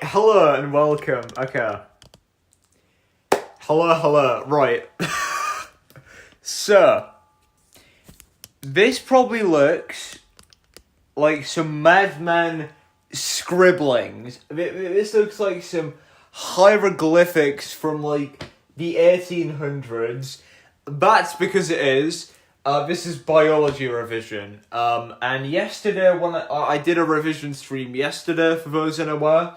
hello and welcome. Okay. Hello. Right. So, this probably looks like some madman scribblings. This looks like some hieroglyphics from, like, the 1800s. That's because it is. This is biology revision. And yesterday, when I did a revision stream yesterday, for those unaware,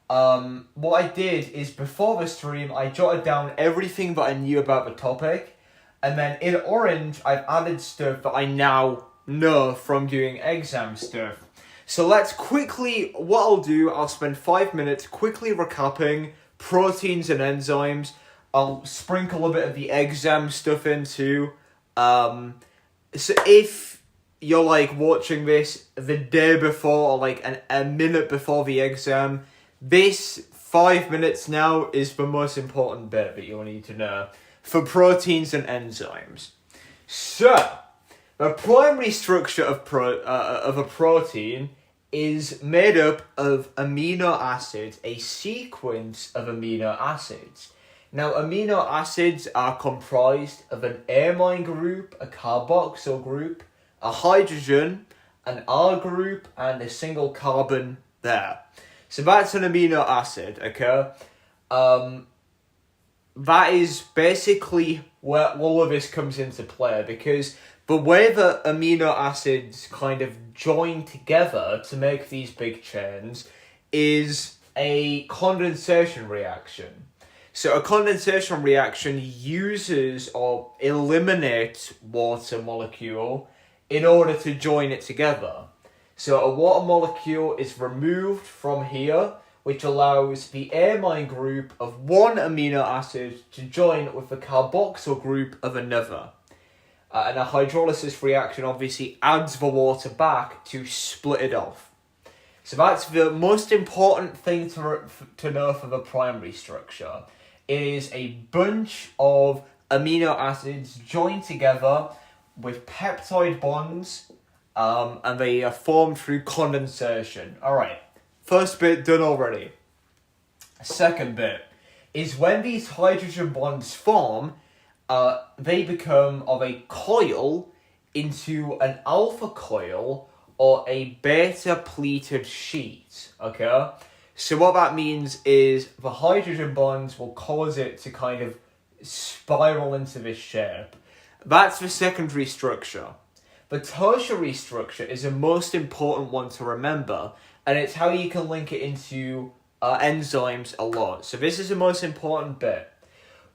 what I did is before the stream, I jotted down everything that I knew about the topic, and then in orange, I've added stuff that I now know from doing exam stuff. So let's quickly, what I'll do, I'll spend 5 minutes quickly recapping proteins and enzymes. I'll sprinkle a bit of the exam stuff in too. So if you're like watching this the day before or like a minute before the exam, this 5 minutes now is the most important bit that you'll need to know for proteins and enzymes. So, the primary structure of a protein is made up of amino acids, a sequence of amino acids. Now, amino acids are comprised of an amine group, a carboxyl group, a hydrogen, an R group, and a single carbon there. So that's an amino acid, okay? That is basically where all of this comes into play, because the way that amino acids kind of join together to make these big chains is a condensation reaction. So a condensation reaction uses or eliminates water molecule in order to join it together. So a water molecule is removed from here, which allows the amine group of one amino acid to join with the carboxyl group of another. And a hydrolysis reaction obviously adds the water back to split it off. So that's the most important thing to know for the primary structure. It is a bunch of amino acids joined together with peptide bonds, and they are formed through condensation. Alright, first bit done already. Second bit is when these hydrogen bonds form, they become of a coil into an alpha coil or a beta pleated sheet, okay? So what that means is the hydrogen bonds will cause it to kind of spiral into this shape. That's the secondary structure. The tertiary structure is the most important one to remember, and it's how you can link it into enzymes a lot. So this is the most important bit.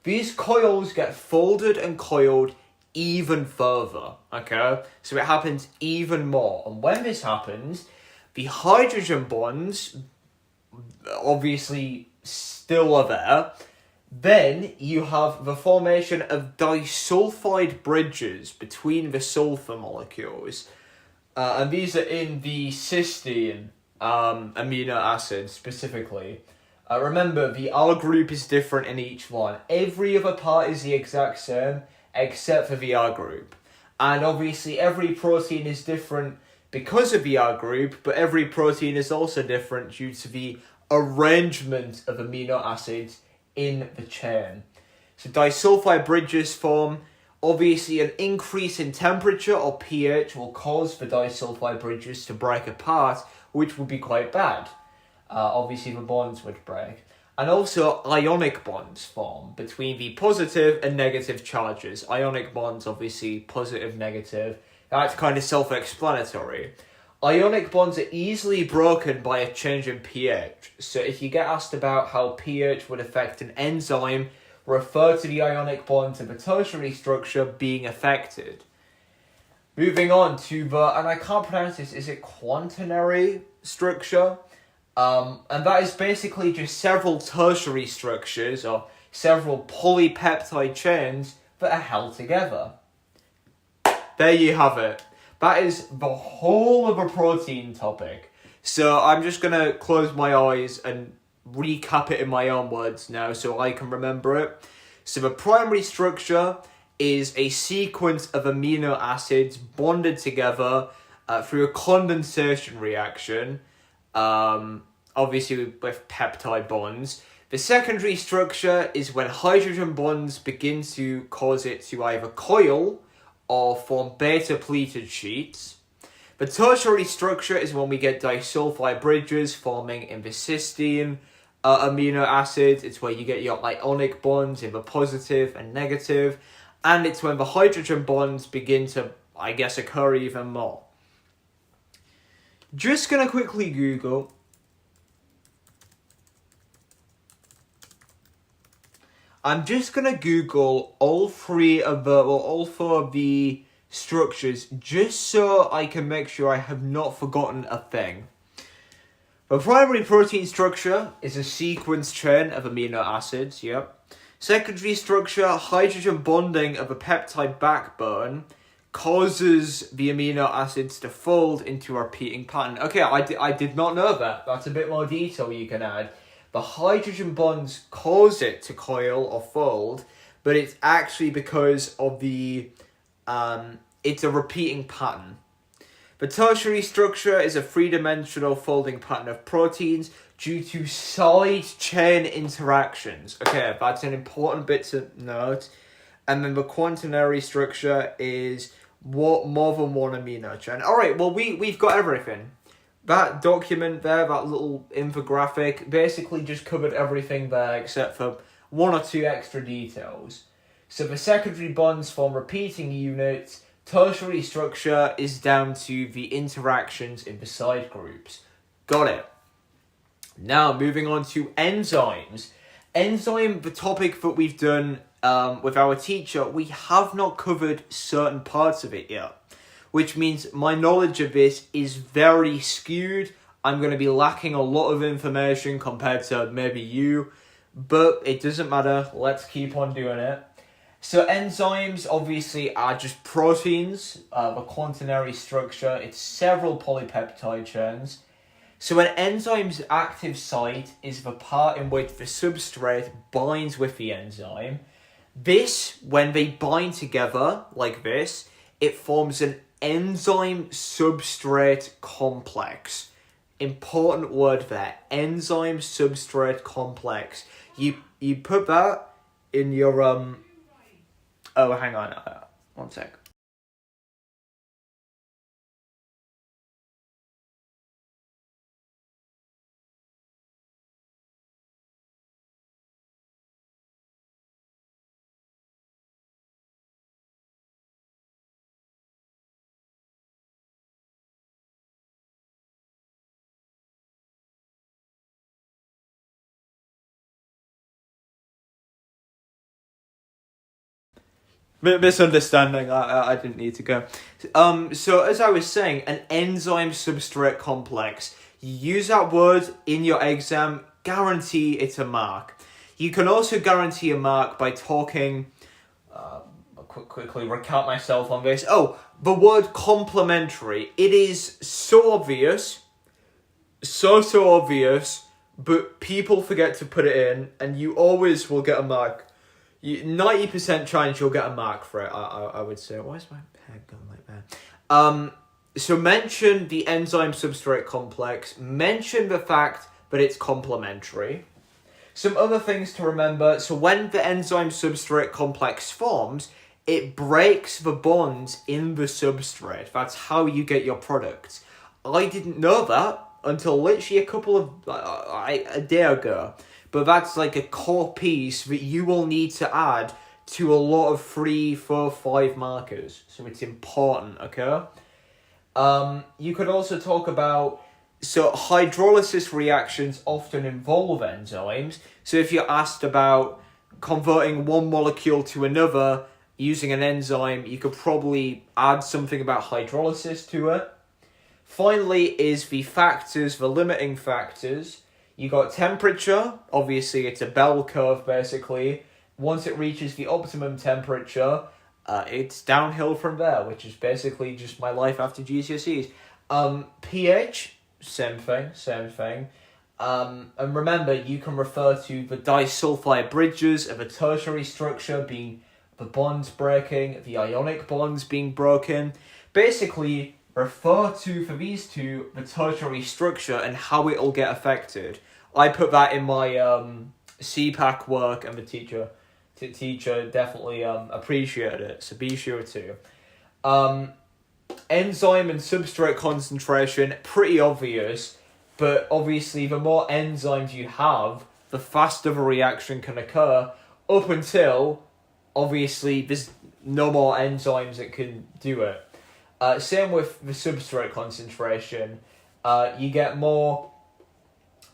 These coils get folded and coiled even further, okay? So it happens even more. And when this happens, the hydrogen bonds obviously still are there. Then you have the formation of disulfide bridges between the sulfur molecules. And these are in the cysteine amino acids specifically. Remember, the R group is different in each one. Every other part is the exact same except for the R group. And obviously every protein is different because of the R group, but every protein is also different due to the arrangement of amino acids in the chain. So disulfide bridges form. Obviously an increase in temperature or pH will cause the disulfide bridges to break apart, which would be quite bad. Obviously the bonds would break. And also ionic bonds form between the positive and negative charges. Ionic bonds, obviously positive, negative. That's kind of self-explanatory. Ionic bonds are easily broken by a change in pH. So if you get asked about how pH would affect an enzyme, refer to the ionic bond to the tertiary structure being affected. Moving on to the, and I can't pronounce this, is it quaternary structure? And that is basically just several tertiary structures or several polypeptide chains that are held together. There you have it. That is the whole of a protein topic. So I'm just going to close my eyes and recap it in my own words now so I can remember it. So the primary structure is a sequence of amino acids bonded together through a condensation reaction. obviously with peptide bonds. The secondary structure is when hydrogen bonds begin to cause it to either coil or form beta-pleated sheets. The tertiary structure is when we get disulfide bridges forming in the cysteine amino acid. It's where you get your ionic bonds in the positive and negative. And it's when the hydrogen bonds begin to, I guess, occur even more. Just going to quickly Google. I'm just going to Google all four of the structures just so I can make sure I have not forgotten a thing. The primary protein structure is a sequence chain of amino acids, yep. Secondary structure, hydrogen bonding of a peptide backbone causes the amino acids to fold into a repeating pattern. Okay, I did not know that. That's a bit more detail you can add. The hydrogen bonds cause it to coil or fold, but it's actually because of the it's a repeating pattern. The tertiary structure is a three-dimensional folding pattern of proteins due to side chain interactions. Okay, that's an important bit to note. And then the quaternary structure is more than one amino chain. All right, well, we've got everything. That document there, that little infographic, basically just covered everything there except for one or two extra details. So the secondary bonds form repeating units. Tertiary structure is down to the interactions in the side groups. Got it. Now, moving on to enzymes. The topic that we've done with our teacher, we have not covered certain parts of it yet, which means my knowledge of this is very skewed. I'm going to be lacking a lot of information compared to maybe you, but it doesn't matter. Let's keep on doing it. So enzymes obviously are just proteins, the quaternary structure. It's several polypeptide chains. So an enzyme's active site is the part in which the substrate binds with the enzyme. This, when they bind together like this, it forms an enzyme substrate complex. Important word there, enzyme substrate complex. You put that in your oh, hang on, one sec. Misunderstanding, I didn't need to go. So as I was saying, an enzyme substrate complex. You use that word in your exam, guarantee it's a mark. You can also guarantee a mark by talking, I'll quickly recount myself on this. Oh, the word complementary. It is so obvious, so obvious, but people forget to put it in, and you always will get a mark. 90% chance you'll get a mark for it, I would say. Why is my head going like that? So mention the enzyme substrate complex. Mention the fact that it's complementary. Some other things to remember. So when the enzyme substrate complex forms, it breaks the bonds in the substrate. That's how you get your products. I didn't know that until literally a day ago. But that's like a core piece that you will need to add to a lot of 3, 4, 5 markers. So it's important, okay? You could also talk about, so hydrolysis reactions often involve enzymes. So if you're asked about converting one molecule to another using an enzyme, you could probably add something about hydrolysis to it. Finally is the factors, the limiting factors. You got temperature, obviously it's a bell curve basically. Once it reaches the optimum temperature, it's downhill from there, which is basically just my life after GCSEs. pH, same thing. And remember, you can refer to the disulfide bridges of a tertiary structure being the bonds breaking, the ionic bonds being broken. Basically, refer to, for these two, the tertiary structure and how it'll get affected. I put that in my CPAC work, and the teacher definitely appreciated it, so be sure to. Enzyme and substrate concentration, pretty obvious, but obviously the more enzymes you have, the faster the reaction can occur, up until, obviously, there's no more enzymes that can do it. Same with the substrate concentration. You get more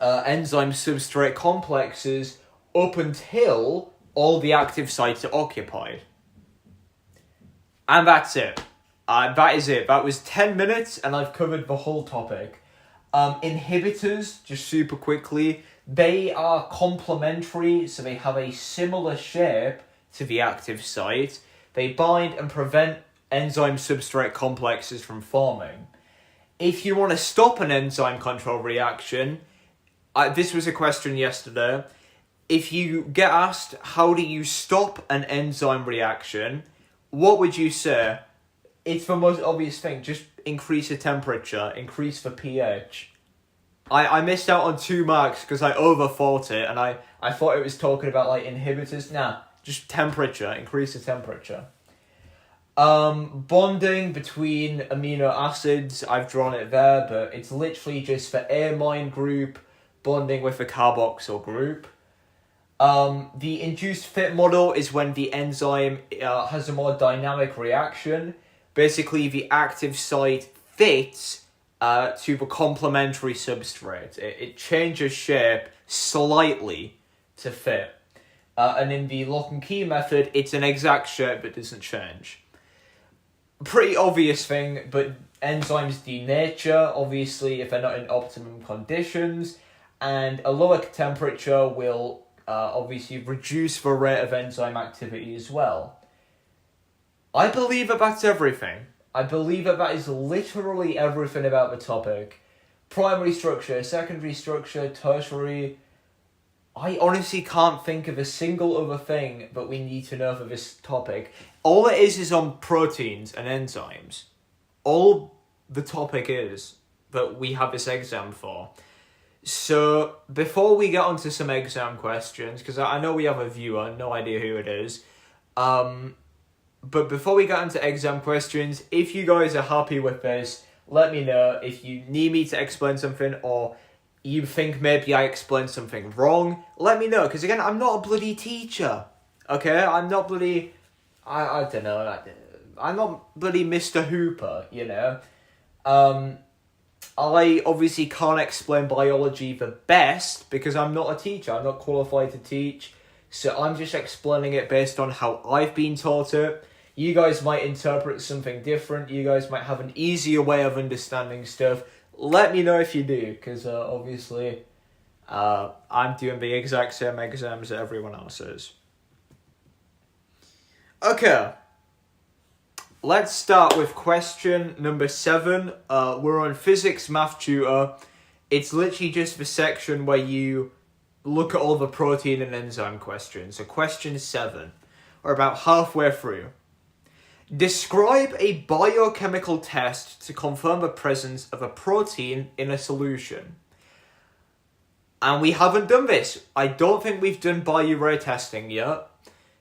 enzyme substrate complexes up until all the active sites are occupied. And that's it. That is it. That was 10 minutes and I've covered the whole topic. Inhibitors, just super quickly, they are complementary, so they have a similar shape to the active site. They bind and prevent enzyme substrate complexes from forming. If you want to stop an enzyme control reaction, this was a question yesterday. If you get asked, how do you stop an enzyme reaction, what would you say? It's the most obvious thing. Just increase the temperature, increase the pH. I missed out on 2 marks because I overthought it, and I thought it was talking about like inhibitors. Nah, just temperature, increase the temperature. Bonding between amino acids, I've drawn it there, but it's literally just the amine group bonding with the carboxyl group. The induced fit model is when the enzyme has a more dynamic reaction. Basically, the active site fits to the complementary substrate. It changes shape slightly to fit. And in the lock and key method, it's an exact shape but doesn't change. Pretty obvious thing, but enzymes denature, obviously, if they're not in optimum conditions. And a lower temperature will obviously reduce the rate of enzyme activity as well. I believe that that's everything. I believe that that is literally everything about the topic. Primary structure, secondary structure, tertiary. I honestly can't think of a single other thing that we need to know for this topic. All it is on proteins and enzymes. All the topic is that we have this exam for. So, before we get onto some exam questions, because I know we have a viewer, no idea who it is, but before we get into exam questions, if you guys are happy with this, let me know. If you need me to explain something, or you think maybe I explained something wrong, let me know, because again, I'm not a bloody teacher, okay? I'm not bloody, I don't know, I'm not bloody Mr. Hooper, you know? I obviously can't explain biology the best, because I'm not a teacher, I'm not qualified to teach, so I'm just explaining it based on how I've been taught it. You guys might interpret something different, you guys might have an easier way of understanding stuff. Let me know if you do, because obviously I'm doing the exact same exams that everyone else is. Okay, let's start with question number 7. We're on Physics Math Tutor. It's literally just the section where you look at all the protein and enzyme questions. So question 7, we're about halfway through. Describe a biochemical test to confirm the presence of a protein in a solution. And we haven't done this. I don't think we've done biurea testing yet.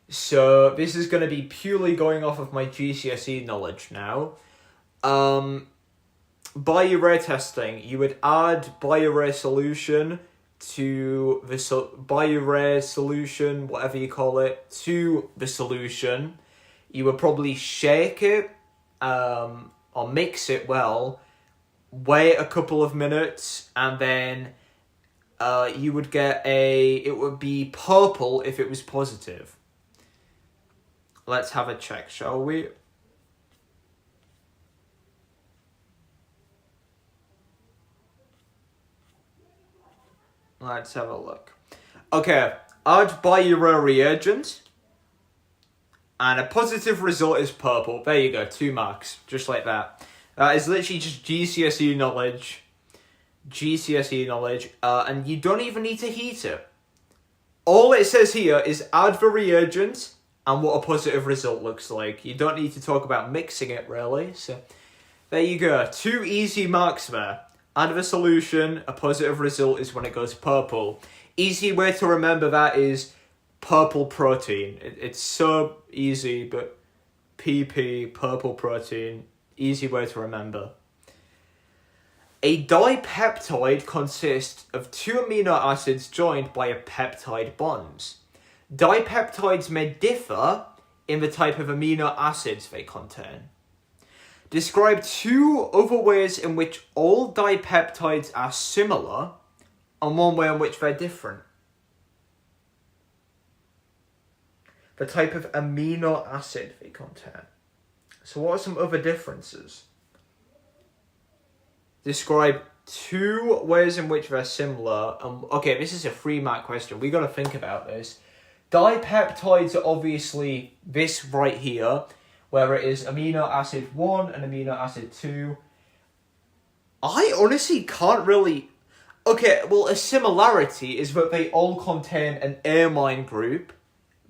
So this is going to be purely going off of my GCSE knowledge now. Biurea testing. You would add biurea solution to the biurea solution, whatever you call it, to the solution. You would probably shake it or mix it well, wait a couple of minutes, and then you would get it would be purple if it was positive. Let's have a check, shall we? Let's have a look. Okay, add biurea reagent. And a positive result is purple. There you go, 2 marks. Just like that. That is literally just GCSE knowledge. And you don't even need to heat it. All it says here is add the reagent and what a positive result looks like. You don't need to talk about mixing it, really. So There you go. 2 easy marks there. Out of a solution, a positive result is when it goes purple. Easy way to remember that is purple protein. It's so easy, but PP, purple protein, easy way to remember. A dipeptide consists of 2 amino acids joined by a peptide bond. Dipeptides may differ in the type of amino acids they contain. Describe 2 other ways in which all dipeptides are similar and one way in which they're different. The type of amino acid they contain. So what are some other differences? Describe 2 ways in which they're similar. Okay, this is a 3-mark question. We got to think about this. Dipeptides are obviously this right here, where it is amino acid 1 and amino acid 2. I honestly can't really... Okay, well, a similarity is that they all contain an amine group.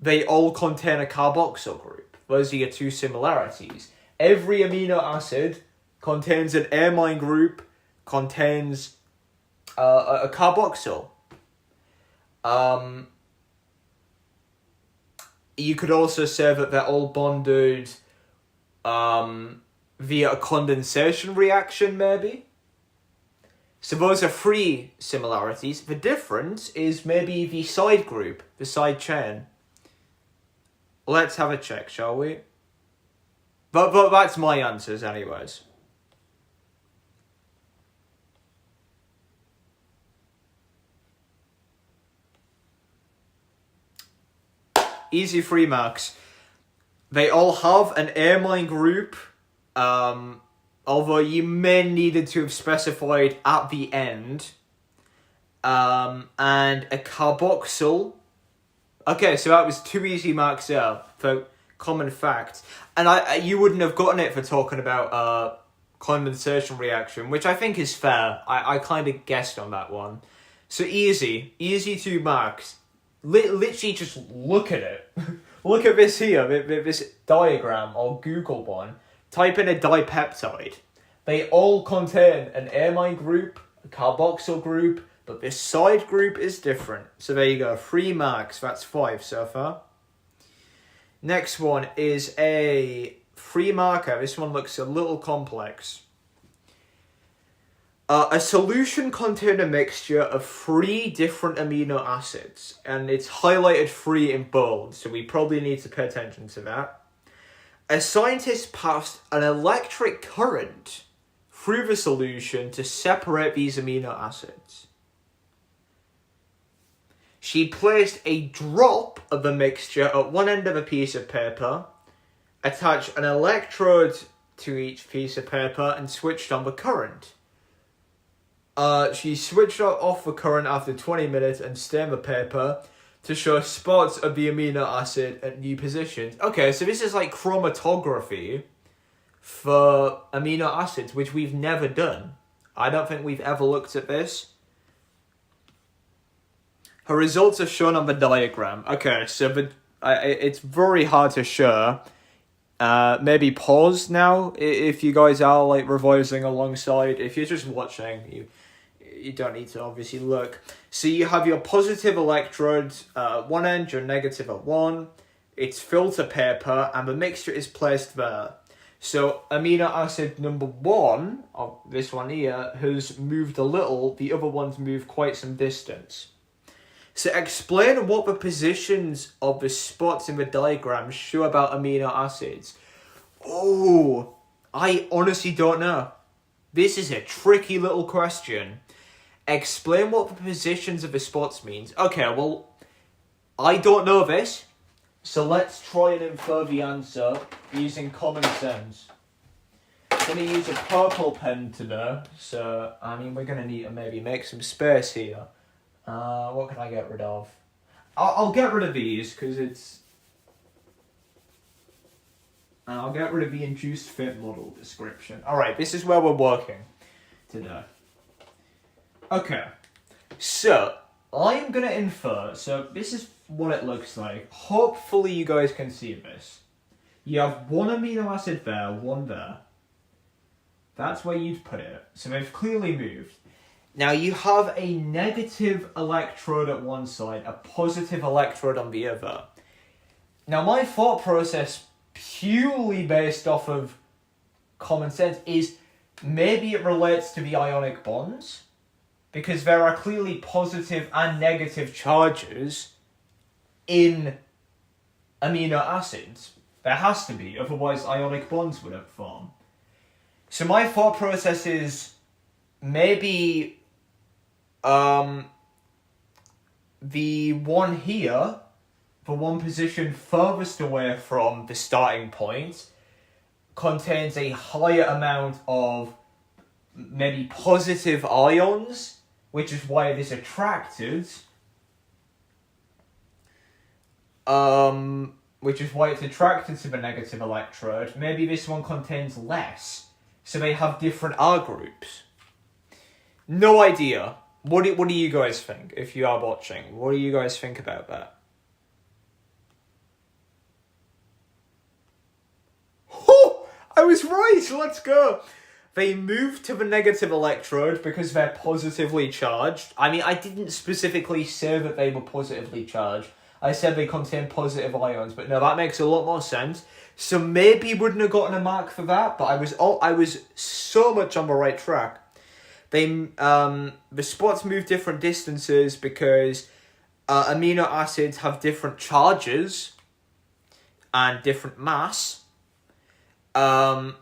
They all contain a carboxyl group. Those are your 2 similarities. Every amino acid contains an amine group, contains a carboxyl. You could also say that they're all bonded via a condensation reaction, maybe. So those are 3 similarities. The difference is maybe the side group, the side chain. Let's have a check, shall we? But that's my answers anyways. Easy 3 marks. They all have an amine group, although you may needed to have specified at the end, and a carboxyl. Okay, so that was 2 easy marks there for common facts. And you wouldn't have gotten it for talking about condensation reaction, which I think is fair. I kind of guessed on that one. So easy 2 marks. Literally just look at it. Look at this here, this diagram, or Google one. Type in a dipeptide. They all contain an amine group, a carboxyl group, but this side group is different. So there you go, 3 marks, that's 5 so far. Next one is a 3 marker. This one looks a little complex. A solution contains a mixture of 3 different amino acids, and it's highlighted 3 in bold, so we probably need to pay attention to that. A scientist passed an electric current through the solution to separate these amino acids. She placed a drop of the mixture at one end of a piece of paper, attached an electrode to each piece of paper, and switched on the current. She switched off the current after 20 minutes and stained the paper to show spots of the amino acid at new positions. Okay, so this is like chromatography for amino acids, which we've never done. I don't think we've ever looked at this. Her results are shown on the diagram. Okay, so it's very hard to show. Maybe pause now if you guys are like revising alongside. If you're just watching, you don't need to obviously look. So you have your positive electrode at one end, your negative at one. It's filter paper, and the mixture is placed there. So amino acid number 1, of this one here, has moved a little. The other ones move quite some distance. So explain what the positions of the spots in the diagram show about amino acids. Oh, I honestly don't know. This is a tricky little question. Explain what the positions of the spots means. Okay, well, I don't know this, so let's try and infer the answer using common sense. I'm going to use a purple pen today, so, we're going to need to maybe make some space here. What can I get rid of? I'll get rid of these, because it's... I'll get rid of the induced fit model description. Alright, this is where we're working today. Okay, so I'm going to infer, so this is what it looks like. Hopefully you guys can see this. You have one amino acid there, one there. That's where you'd put it. So they've clearly moved. Now you have a negative electrode at one side, a positive electrode on the other. Now my thought process, purely based off of common sense, is maybe it relates to the ionic bonds, because there are clearly positive and negative charges in amino acids. There has to be, otherwise ionic bonds wouldn't form. So my thought process is maybe the one here, the one position furthest away from the starting point, contains a higher amount of maybe positive ions, which is why it is attracted. Which is why it's attracted to the negative electrode. Maybe this one contains less, so they have different R groups. No idea. What do you guys think, if you are watching? What do you guys think about that? Oh, I was right, let's go. They moved to the negative electrode because they're positively charged. I mean, I didn't specifically say that they were positively charged. I said they contain positive ions, but no, that makes a lot more sense. So maybe wouldn't have gotten a mark for that, but I was so much on the right track. The spots move different distances because amino acids have different charges and different mass. 2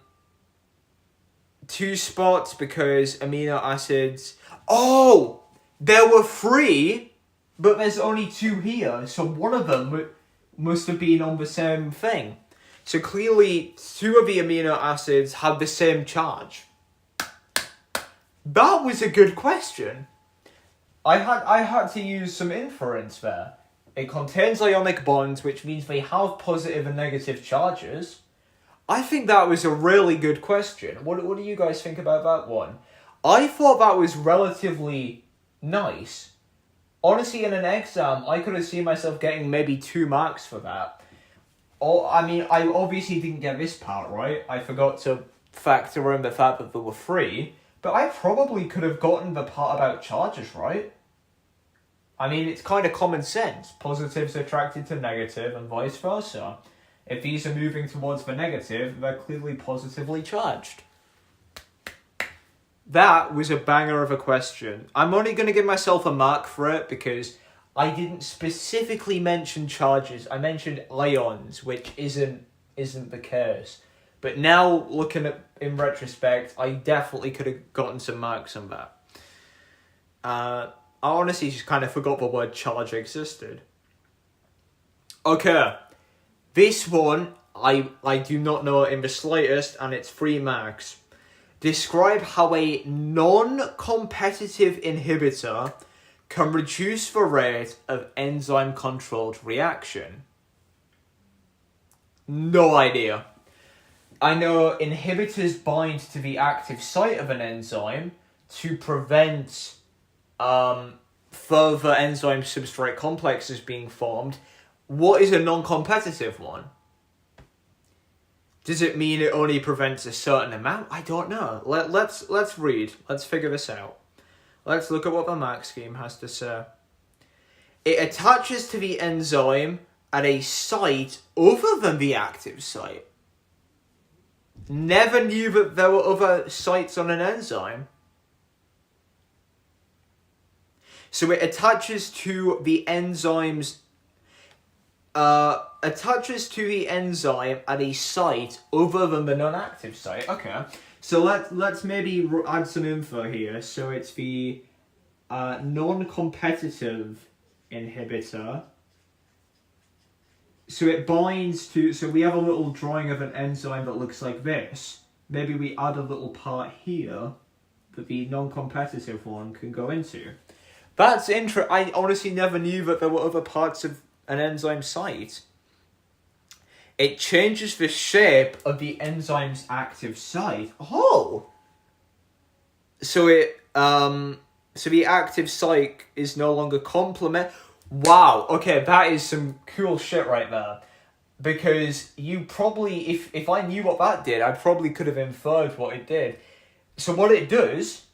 spots because amino acids... Oh! There were 3, but there's only 2 here, so one of them must have been on the same thing. So clearly 2 of the amino acids have the same charge. That was a good question. I had to use some inference there. It contains ionic bonds, which means they have positive and negative charges. I think that was a really good question. What do you guys think about that one? I thought that was relatively nice. Honestly, in an exam, I could have seen myself getting maybe 2 marks for that. Oh, I mean, I obviously didn't get this part right. I forgot to factor in the fact that there were 3. But I probably could have gotten the part about charges right. I mean, it's kind of common sense. Positives are attracted to negative and vice versa. If these are moving towards the negative, they're clearly positively charged. That was a banger of a question. I'm only going to give myself a mark for it because I didn't specifically mention charges. I mentioned ions, which isn't the case. But now, looking at in retrospect, I definitely could have gotten some marks on that. I honestly just kind of forgot the word charge existed. Okay. This one, I do not know in the slightest, and it's 3 marks. Describe how a non-competitive inhibitor can reduce the rate of enzyme-controlled reaction. No idea. I know inhibitors bind to the active site of an enzyme to prevent further enzyme substrate complexes being formed. What is a non-competitive one? Does it mean it only prevents a certain amount? I don't know. Let's read. Let's figure this out. Let's look at what the mark scheme has to say. It attaches to the enzyme at a site other than the active site. Never knew that there were other sites on an enzyme. So it attaches to the enzyme's attaches to the enzyme at a site other than the non-active site. Okay, so let's maybe add some info here. So it's the non-competitive inhibitor. So it binds to, so we have a little drawing of an enzyme that looks like this. Maybe we add a little part here that the non-competitive one can go into. That's interesting. I honestly never knew that there were other parts of an enzyme site. It changes the shape of the enzyme's active site. Oh! So so the active site is no longer complement. Wow, okay, that is some cool shit right there. Because you probably, if I knew what that did, I probably could have inferred what it did. So what it does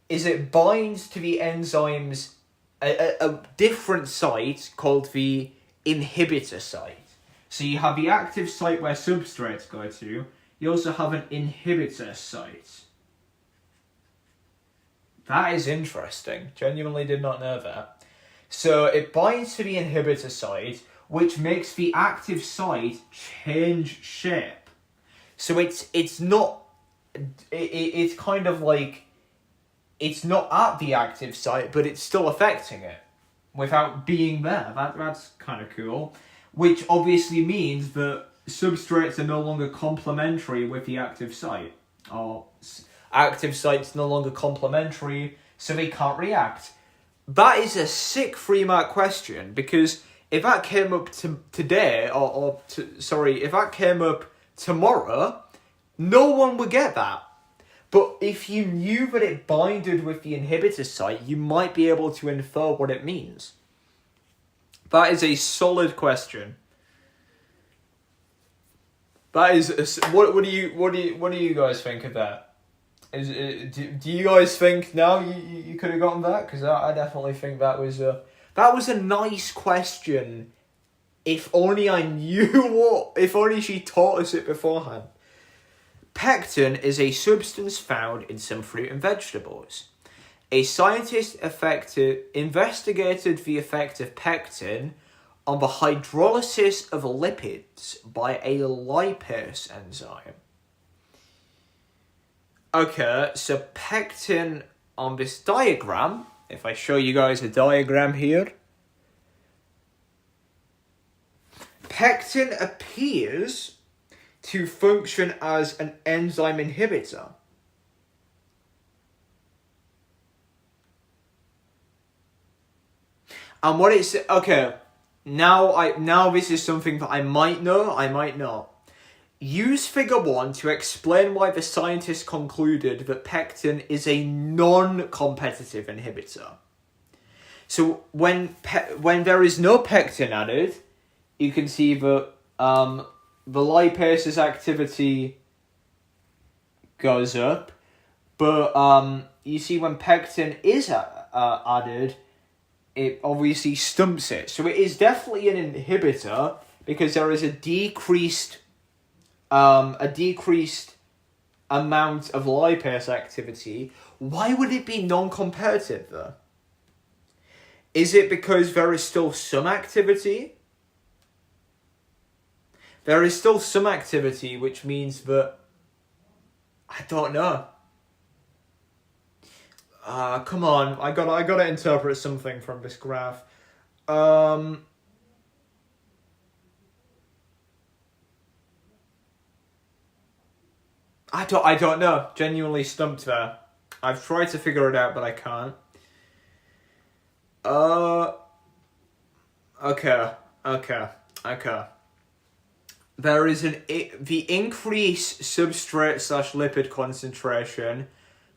is it binds to the enzyme's a different site called the inhibitor site. So you have the active site where substrates go to. You also have an inhibitor site. That is interesting. Genuinely did not know that. So it binds to the inhibitor site, which makes the active site change shape. So it's not... It's kind of like... It's not at the active site, but it's still affecting it without being there. That's kind of cool. Which obviously means that substrates are no longer complementary with the active site. Or active site's no longer complementary, so they can't react. That is a sick 3-mark question, because if that came up today, if that came up tomorrow, no one would get that. But if you knew that it binded with the inhibitor site, you might be able to infer what it means. That is a solid question. That is what do you guys think of that? Do you guys think now you could have gotten that? Because I definitely think that was a nice question. If only I knew if only she taught us it beforehand. Pectin is a substance found in some fruit and vegetables. A scientist investigated the effect of pectin on the hydrolysis of lipids by a lipase enzyme. Okay, so pectin on this diagram, if I show you guys a diagram here, pectin appears to function as an enzyme inhibitor. And what it's... Okay, now this is something that I might know, I might not. Use figure 1 to explain why the scientists concluded that pectin is a non-competitive inhibitor. So when there is no pectin added, you can see that the lipase's activity goes up, but you see when pectin is added, it obviously stumps it. So it is definitely an inhibitor because there is a decreased amount of lipase activity. Why would it be non-competitive though? Is it because there is still some activity? There is still some activity, which means that... I don't know. Come on, I gotta interpret something from this graph. I don't know. Genuinely stumped there. I've tried to figure it out, but I can't. Okay. There is the increased substrate/lipid concentration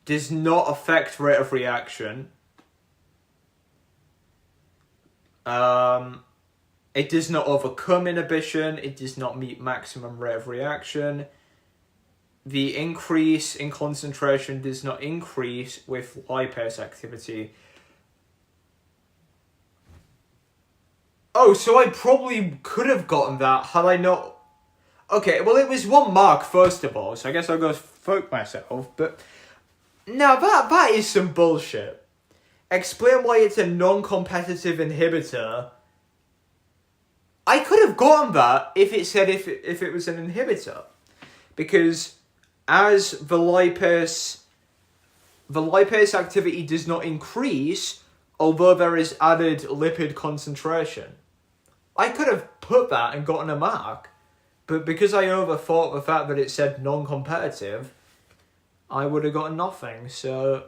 does not affect rate of reaction. It does not overcome inhibition. It does not meet maximum rate of reaction. The increase in concentration does not increase with lipase activity. Oh, so I probably could have gotten that had I not... Okay, well, it was 1 mark, first of all, so I guess I'll go fuck myself, but... Now, that is some bullshit. Explain why it's a non-competitive inhibitor. I could have gotten that if it said if it was an inhibitor. Because as the lipase activity does not increase, although there is added lipid concentration. I could have put that and gotten a mark. But because I overthought the fact that it said non-competitive, I would have gotten nothing. So,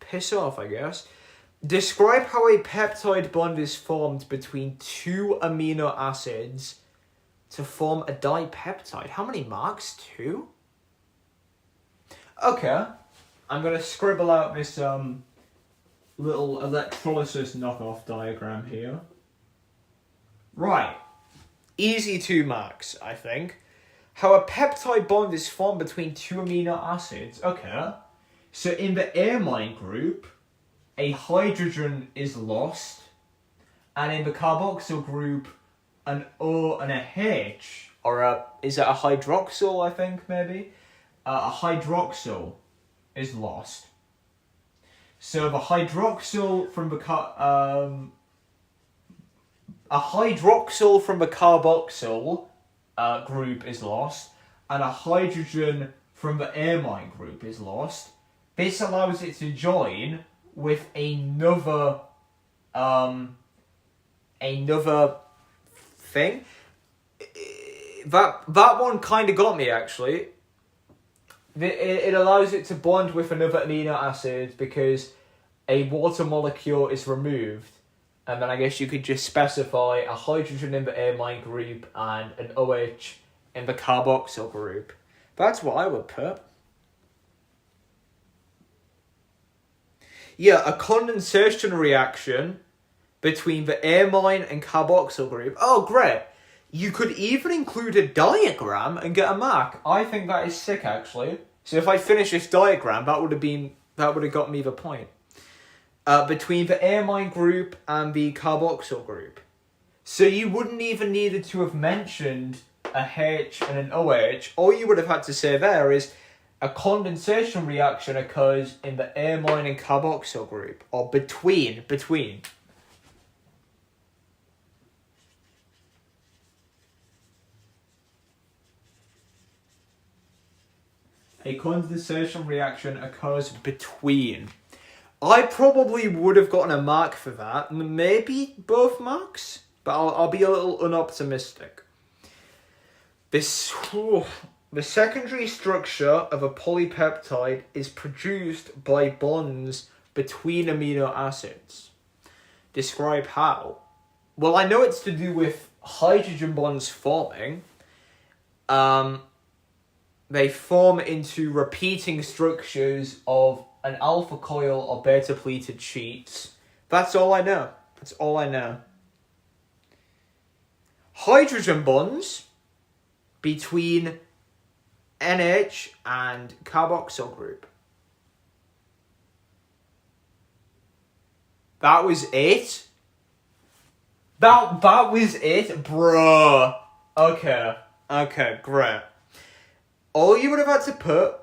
piss off, I guess. Describe how a peptide bond is formed between 2 amino acids to form a dipeptide. How many marks? 2? Okay. I'm going to scribble out this little electrolysis knockoff diagram here. Right. Easy 2 marks, I think. How a peptide bond is formed between 2 amino acids. Okay. So in the amine group, a hydrogen is lost, and in the carboxyl group, an O and a H, or is it a hydroxyl, I think, maybe? A hydroxyl is lost. So the hydroxyl from the a hydroxyl from the carboxyl group is lost, and a hydrogen from the amine group is lost. This allows it to join with another thing. That one kind of got me, actually. It allows it to bond with another amino acid because a water molecule is removed, and then I guess you could just specify a hydrogen in the amine group and an OH in the carboxyl group. That's what I would put. Yeah, a condensation reaction between the amine and carboxyl group. Oh, great. You could even include a diagram and get a mark. I think that is sick, actually. So if I finish this diagram, that would have got me the point. Between the amine group and the carboxyl group. So you wouldn't even needed to have mentioned a H and an OH. All you would have had to say there is a condensation reaction occurs in the amine and carboxyl group, or between. A condensation reaction occurs between. I probably would have gotten a mark for that, maybe both marks, but I'll be a little unoptimistic. The secondary structure of a polypeptide is produced by bonds between amino acids. Describe how. Well, I know it's to do with hydrogen bonds forming. They form into repeating structures of an alpha coil or beta pleated sheets. That's all I know. Hydrogen bonds between NH and carboxyl group. That was it? That was it? Bruh. Okay, great. All you would have had to put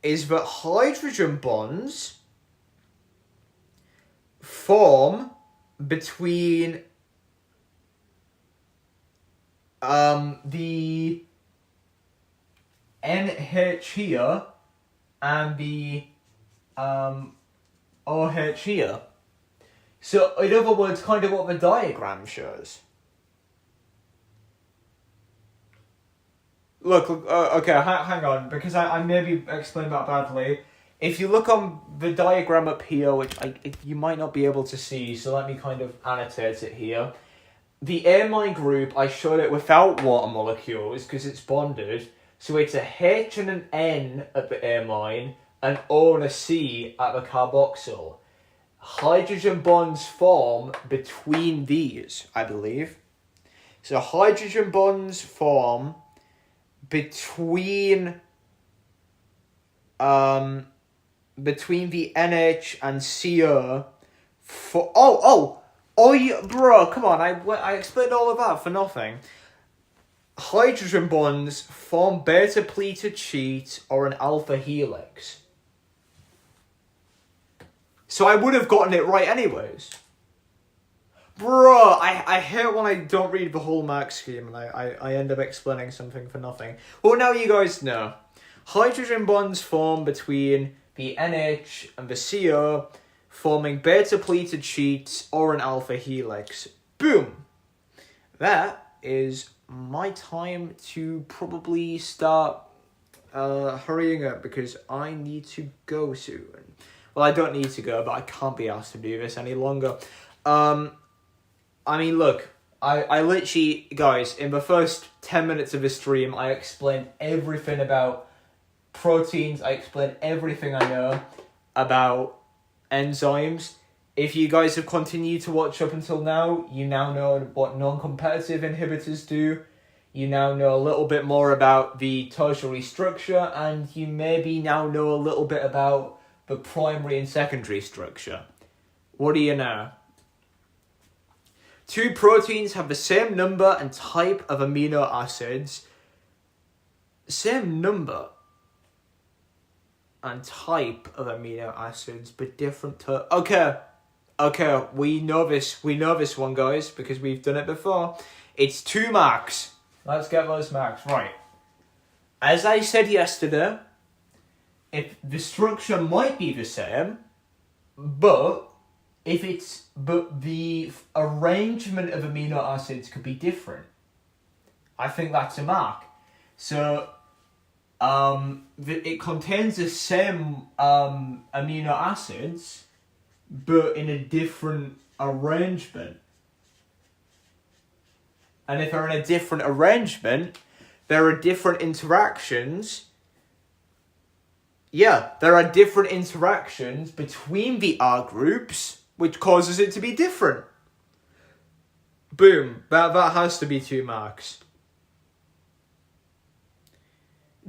is that hydrogen bonds form between the NH here and the OH here. So, in other words, kind of what the diagram shows. Look, okay, hang on, because I maybe explained that badly. If you look on the diagram up here, which you might not be able to see, so let me kind of annotate it here. The amine group, I showed it without water molecules, because it's bonded. So it's a H and an N at the amine, an O and a C at the carboxyl. Hydrogen bonds form between these, I believe. So hydrogen bonds form between the NH and CO for bro, come on, I explained all of that for nothing. Hydrogen bonds form beta pleated sheets or an alpha helix. So I would have gotten it right anyways. Bro, I hate when I don't read the whole mark scheme and I end up explaining something for nothing. Well, now you guys know. Hydrogen bonds form between the NH and the CO, forming beta pleated sheets or an alpha helix. Boom! That is my time to probably start hurrying up because I need to go soon. Well, I don't need to go, but I can't be asked to do this any longer. I mean, look, I literally, guys, in the first 10 minutes of this stream, I explained everything about proteins. I explained everything I know about enzymes. If you guys have continued to watch up until now, you now know what non-competitive inhibitors do. You now know a little bit more about the tertiary structure, and you maybe now know a little bit about the primary and secondary structure. What do you know? Two proteins have the same number and type of amino acids. Same number and type of amino acids, but different Okay, we know this one, guys, because we've done it before. It's 2 marks. Let's get those marks right. As I said yesterday, if the structure might be the same, but the arrangement of amino acids could be different, I think that's a mark. So, it contains the same amino acids, but in a different arrangement. And if they're in a different arrangement, there are different interactions. Yeah, there are different interactions between the R groups, which causes it to be different. Boom. That has to be 2 marks.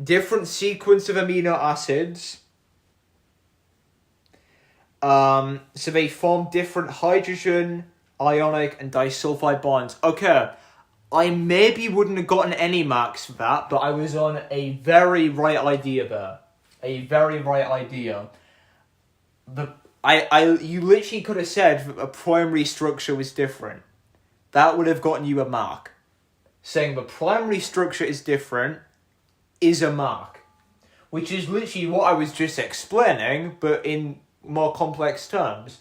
Different sequence of amino acids. So they form different hydrogen, ionic, and disulfide bonds. Okay, I maybe wouldn't have gotten any marks for that, but I was on a very right idea there. A very right idea. You literally could have said that a primary structure was different. That would have gotten you a mark. Saying the primary structure is different is a mark. Which is literally what I was just explaining, but in more complex terms.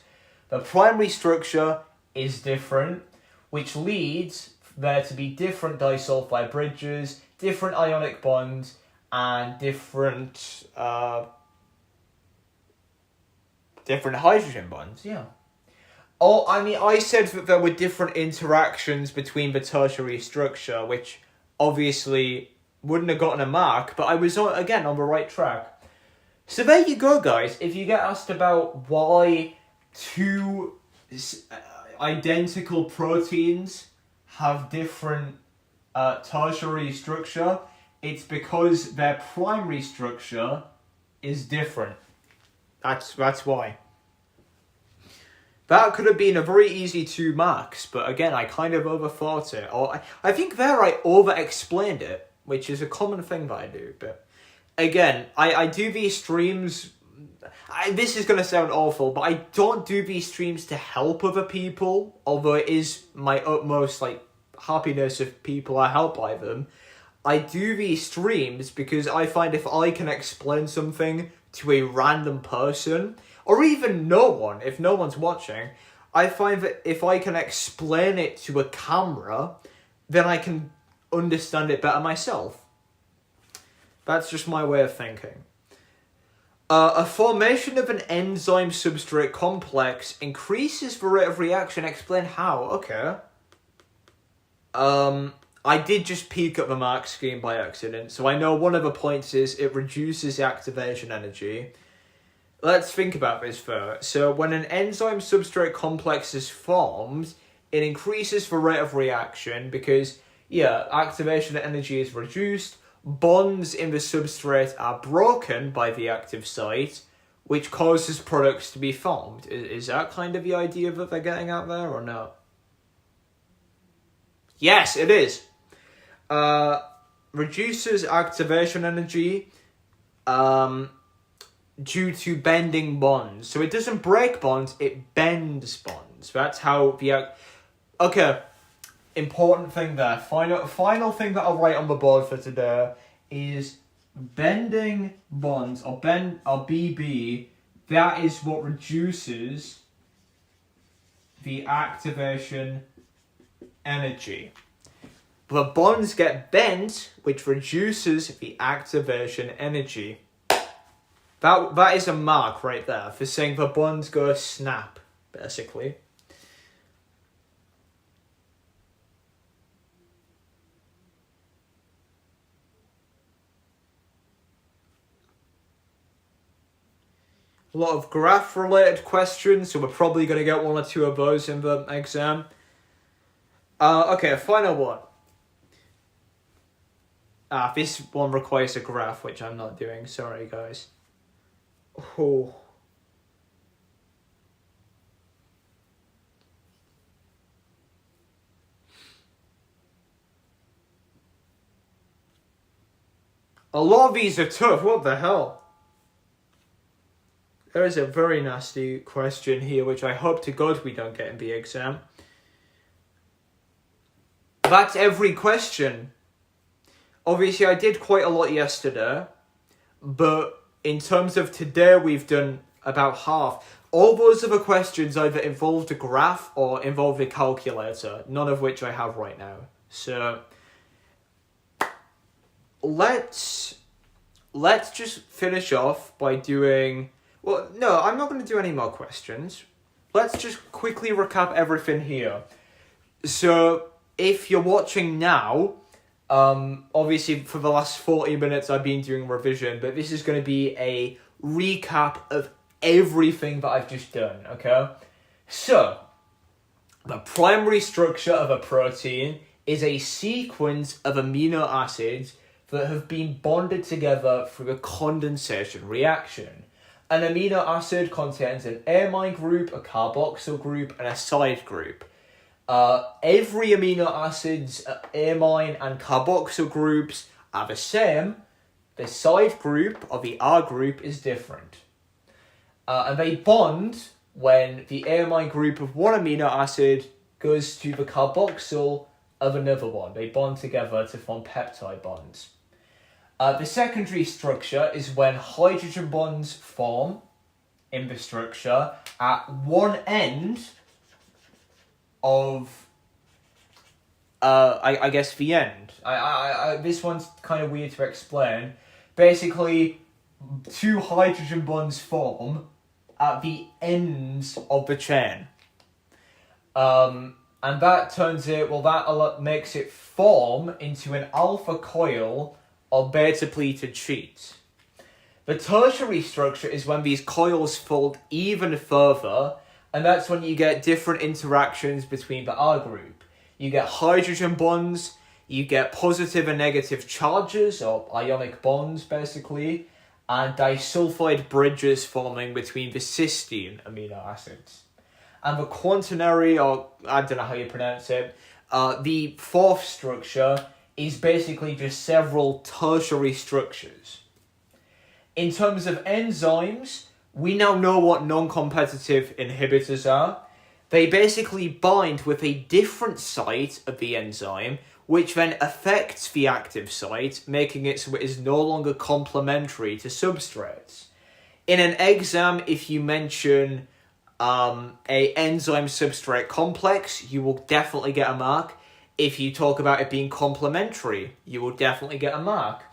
The primary structure is different, which leads there to be different disulfide bridges, different ionic bonds, and different hydrogen bonds, yeah. I said that there were different interactions between the tertiary structure, which obviously wouldn't have gotten a mark, but I was, again, on the right track. So there you go, guys. If you get asked about why 2 identical proteins have different tertiary structure, it's because their primary structure is different. That's why. That could have been a very easy 2 marks, but again, I kind of overthought it. Or I think there I over-explained it, which is a common thing that I do, but again, I do these streams. This is going to sound awful, but I don't do these streams to help other people, although it is my utmost happiness if people are helped by them. I do these streams because I find if I can explain something to a random person, or even no one, if no one's watching, I find that if I can explain it to a camera, then I can understand it better myself. That's just my way of thinking. A formation of an enzyme substrate complex increases the rate of reaction. Explain how. Okay. I did just peek at the mark scheme by accident, so I know one of the points is it reduces the activation energy. Let's think about this first. So when an enzyme substrate complex is formed, it increases the rate of reaction because, activation energy is reduced. Bonds in the substrate are broken by the active site, which causes products to be formed. Is that kind of the idea that they're getting out there, or no? Yes, it is. Reduces activation energy due to bending bonds. So it doesn't break bonds, it bends bonds. That's how okay. Important thing there. Final thing that I'll write on the board for today is bending bonds, or BB. That is what reduces the activation energy. The bonds get bent, which reduces the activation energy. That is a mark right there for saying the bonds go snap, basically. A lot of graph-related questions, so we're probably going to get 1 or 2 of those in the exam. Okay, final one. This one requires a graph, which I'm not doing. Sorry, guys. Oh, A lot of these are tough. What the hell? There is a very nasty question here, which I hope to God we don't get in the exam. That's every question. Obviously, I did quite a lot yesterday, but in terms of today, we've done about half. All those other questions either involved a graph or involved a calculator, none of which I have right now. So let's just finish off by doing... Well, no, I'm not going to do any more questions. Let's just quickly recap everything here. So, if you're watching now, obviously for the last 40 minutes I've been doing revision, but this is going to be a recap of everything that I've just done, okay? So, the primary structure of a protein is a sequence of amino acids that have been bonded together through a condensation reaction. An amino acid contains an amine group, a carboxyl group, and a side group. Every amino acid's amine and carboxyl groups are the same. The side group, or the R group, is different. And they bond when the amine group of one amino acid goes to the carboxyl of another one. They bond together to form peptide bonds. The secondary structure is when hydrogen bonds form in the structure at one end of, I guess, the end. This one's kind of weird to explain. Basically, two hydrogen bonds form at the ends of the chain. And that turns it, that makes it form into an alpha coil or beta pleated sheets. The tertiary structure is when these coils fold even further, and that's when you get different interactions between the R group. You get hydrogen bonds, you get positive and negative charges, or ionic bonds basically, and disulfide bridges forming between the cysteine amino acids. And the quaternary, or I don't know how you pronounce it, the fourth structure is basically just several tertiary structures. In terms of enzymes, we now know what non-competitive inhibitors are. They basically bind with a different site of the enzyme, which then affects the active site, making it so it is no longer complementary to substrates. In an exam, if you mention a enzyme substrate complex, you will definitely get a mark. If you talk about it being complementary, you will definitely get a mark.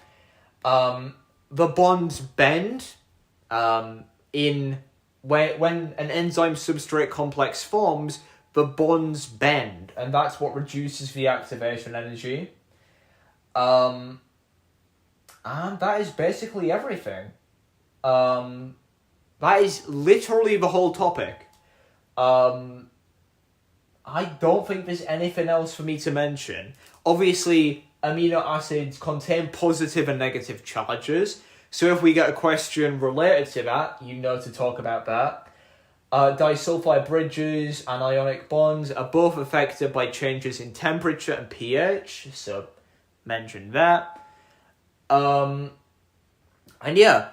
The bonds bend when an enzyme substrate complex forms, the bonds bend, and that's what reduces the activation energy. And that is basically everything. That is literally the whole topic. I don't think there's anything else for me to mention. Obviously, amino acids contain positive and negative charges, so if we get a question related to that, you know to talk about that. Disulfide bridges and ionic bonds are both affected by changes in temperature and pH, so mention that. And yeah,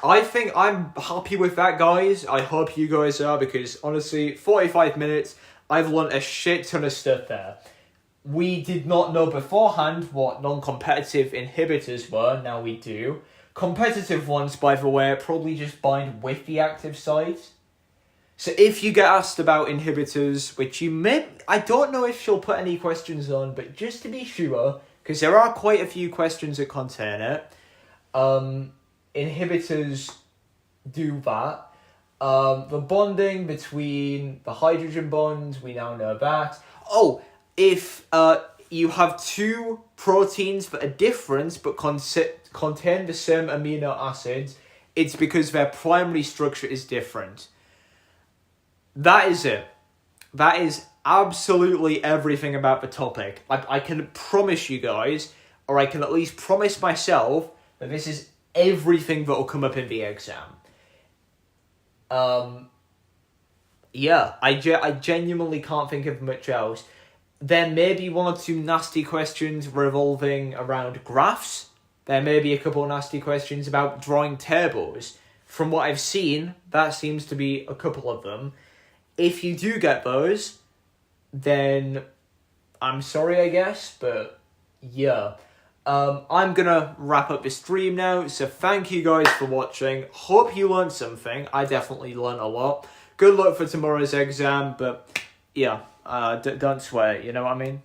I think I'm happy with that, guys. I hope you guys are, because honestly, 45 minutes, I've learned a shit ton of stuff there. We did not know beforehand what non-competitive inhibitors were, now we do. Competitive ones, by the way, probably just bind with the active site. So if you get asked about inhibitors, which you may... I don't know if she'll put any questions on, but just to be sure, because there are quite a few questions that contain it, inhibitors do that. The bonding between the hydrogen bonds, we now know that. Oh, if you have two proteins that are different but contain the same amino acids, it's because their primary structure is different. That is it. That is absolutely everything about the topic. I can promise you guys, or I can at least promise myself, that this is everything that will come up in the exam. Yeah, I genuinely can't think of much else. There may be one or two nasty questions revolving around graphs, there may be a couple of nasty questions about drawing tables. From what I've seen, that seems to be a couple of them. If you do get those, then I'm sorry, I guess, but yeah. I'm gonna wrap up the stream now, so thank you guys for watching. Hope you learned something. I definitely learned a lot. Good luck for tomorrow's exam, but yeah, don't sweat, you know what I mean?